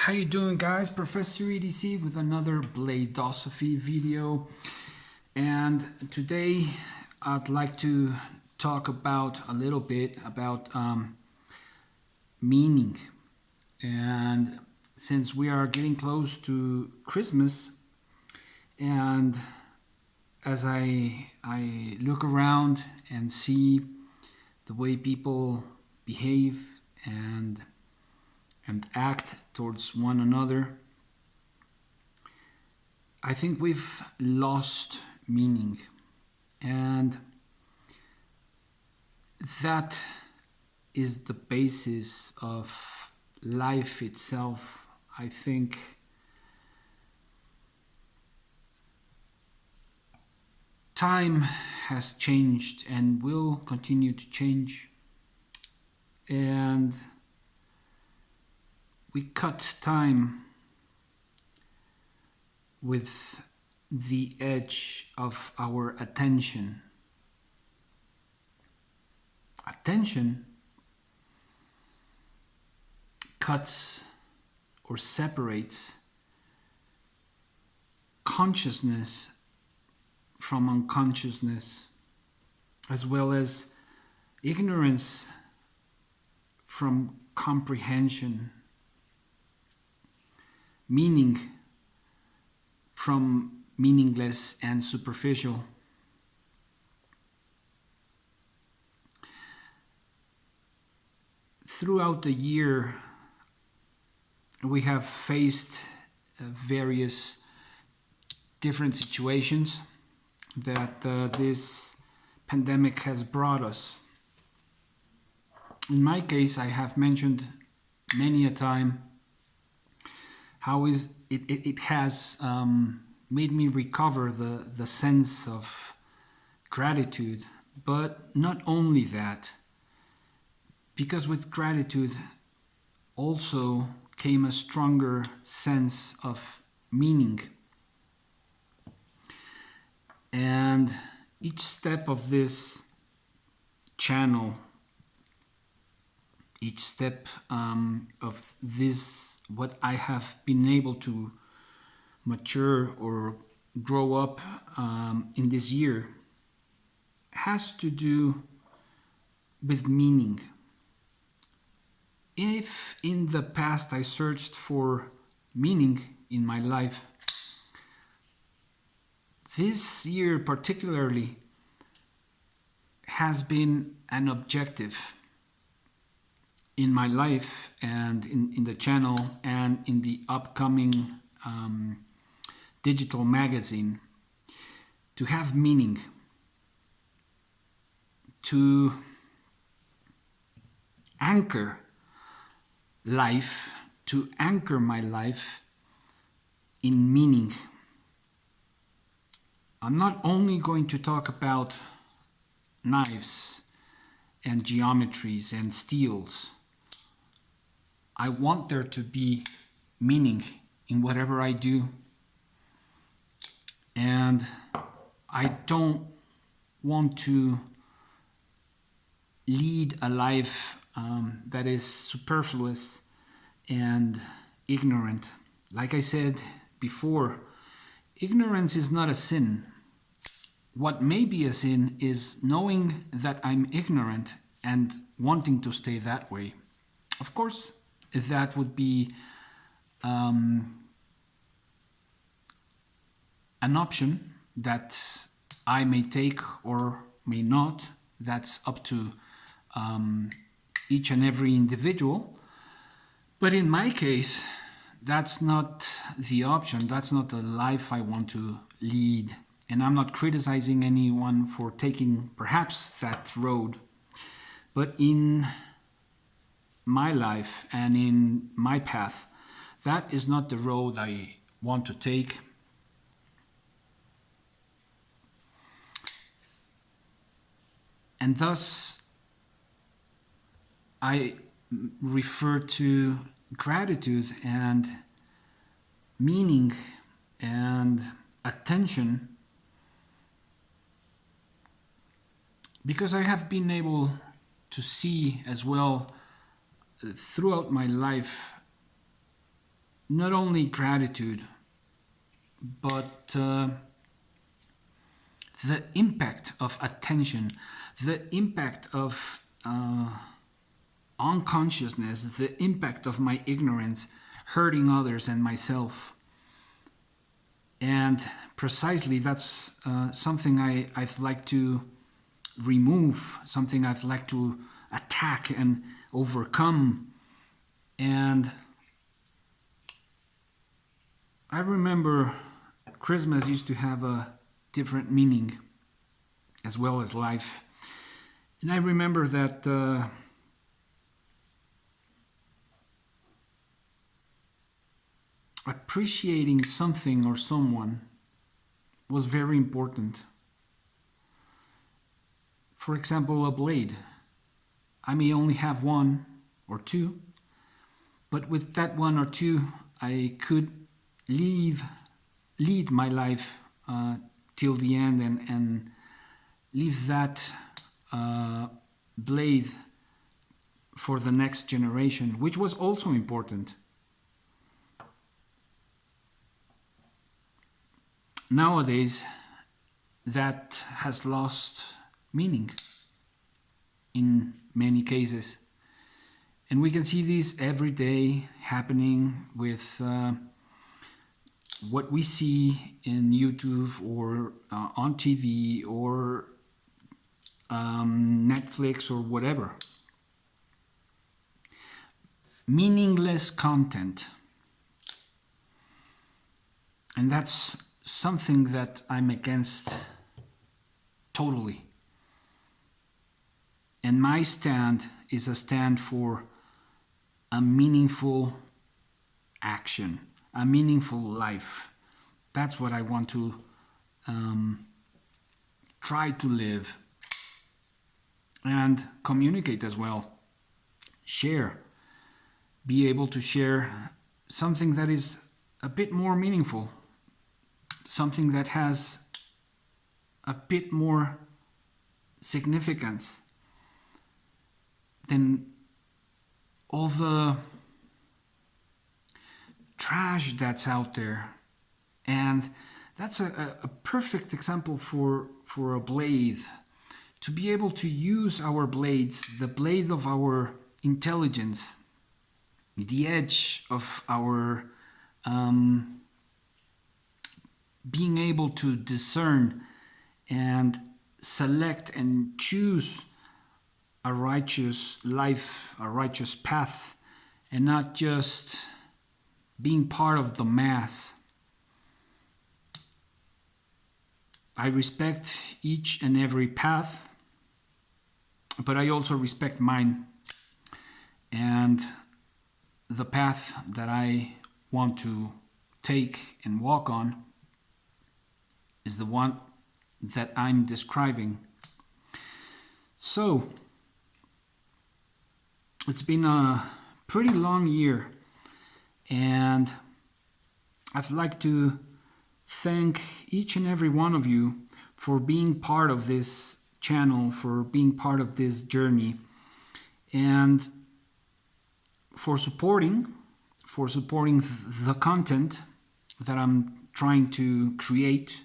How you doing, guys? Professor EDC with another Bladosophy video, and today I'd like to talk about a little bit about meaning. And since we are getting close to Christmas, and as I look around and see the way people behave and act towards one another, I think we've lost meaning. And that is the basis of life itself. I think time has changed and will continue to change. And we cut time with the edge of our attention. Attention cuts or separates consciousness from unconsciousness, as well as ignorance from comprehension, meaning from meaningless and superficial. Throughout the year, we have faced various different situations that this pandemic has brought us. In my case, I have mentioned many a time how it has made me recover the sense of gratitude. But not only that, because with gratitude also came a stronger sense of meaning. And each step of this channel, each step of this, what I have been able to mature or grow up in this year, has to do with meaning. If in the past I searched for meaning in my life, this year particularly has been an objective in my life and in the channel and in the upcoming digital magazine, to have meaning, to anchor life, to anchor my life in meaning. I'm not only going to talk about knives and geometries and steels. I want there to be meaning in whatever I do. And I don't want to lead a life that is superfluous and ignorant. Like I said before, ignorance is not a sin. What may be a sin is knowing that I'm ignorant and wanting to stay that way. Of course, that would be an option that I may take or may not. That's up to each and every individual. But in my case, that's not the option. That's not the life I want to lead. And I'm not criticizing anyone for taking perhaps that road. But in my life and in my path, that is not the road I want to take. And thus, I refer to gratitude and meaning and attention, because I have been able to see as well throughout my life not only gratitude, but the impact of attention, the impact of unconsciousness, the impact of my ignorance hurting others and myself. And precisely that's something I'd like to remove, something I'd like to attack and overcome. And I remember Christmas used to have a different meaning as well as life. And I remember that appreciating something or someone was very important. For example, a blade. I may only have one or two, but with that one or two, I could lead my life till the end and leave that blade for the next generation, which was also important. Nowadays, that has lost meaning in many cases. And we can see this every day happening with what we see in YouTube or on TV or Netflix or whatever. Meaningless content. And that's something that I'm against totally. And my stand is a stand for a meaningful action, a meaningful life. That's what I want to try to live and communicate as well. Share. Be able to share something that is a bit more meaningful, something that has a bit more significance than all the trash that's out there. And that's a perfect example for a blade. To be able to use our blades, the blade of our intelligence, the edge of our being able to discern and select and choose a righteous life, a righteous path, and not just being part of the mass. I respect each and every path, but I also respect mine. And the path that I want to take and walk on is the one that I'm describing. So, it's been a pretty long year, and I'd like to thank each and every one of you for being part of this channel, for being part of this journey, and for supporting the content that I'm trying to create,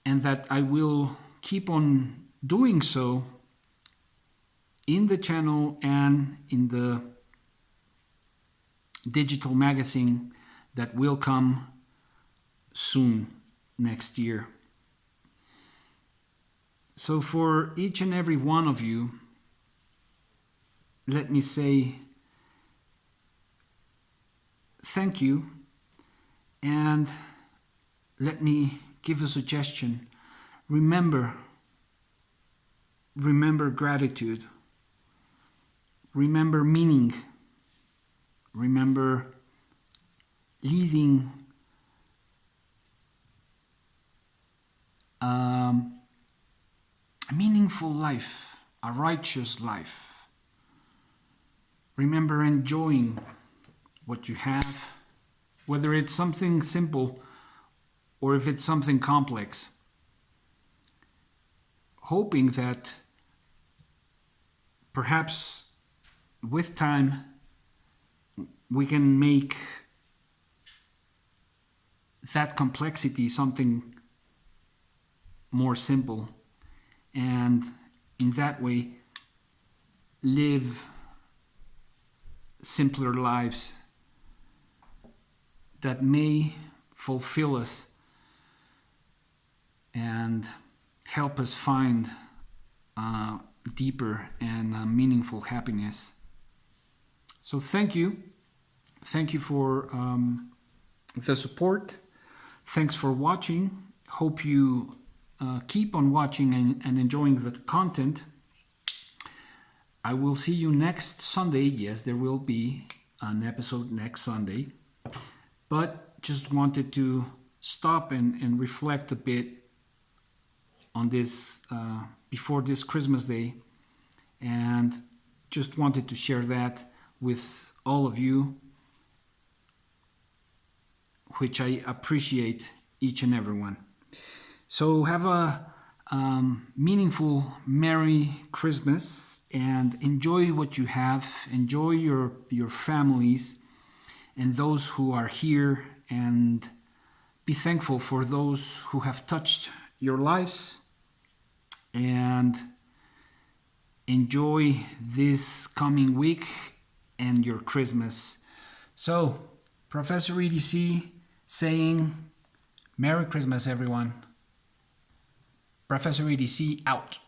and that I will keep on doing so in the channel and in the digital magazine that will come soon next year. So for each and every one of you, let me say thank you, and let me give a suggestion. Remember gratitude. Remember meaning. Remember leading a meaningful life, a righteous life. Remember enjoying what you have, whether it's something simple or if it's something complex. Hoping that perhaps with time we can make that complexity something more simple, and in that way live simpler lives that may fulfill us and help us find deeper and meaningful happiness. So thank you. Thank you for the support. Thanks for watching. Hope you keep on watching and enjoying the content. I will see you next Sunday. Yes, there will be an episode next Sunday. But just wanted to stop and reflect a bit on this before this Christmas Day, and just wanted to share that with all of you, which I appreciate each and every one. So have a meaningful Merry Christmas and enjoy what you have. Enjoy your families and those who are here, and be thankful for those who have touched your lives, and enjoy this coming week and your Christmas. So, Professor EDC saying Merry Christmas, everyone. Professor EDC out.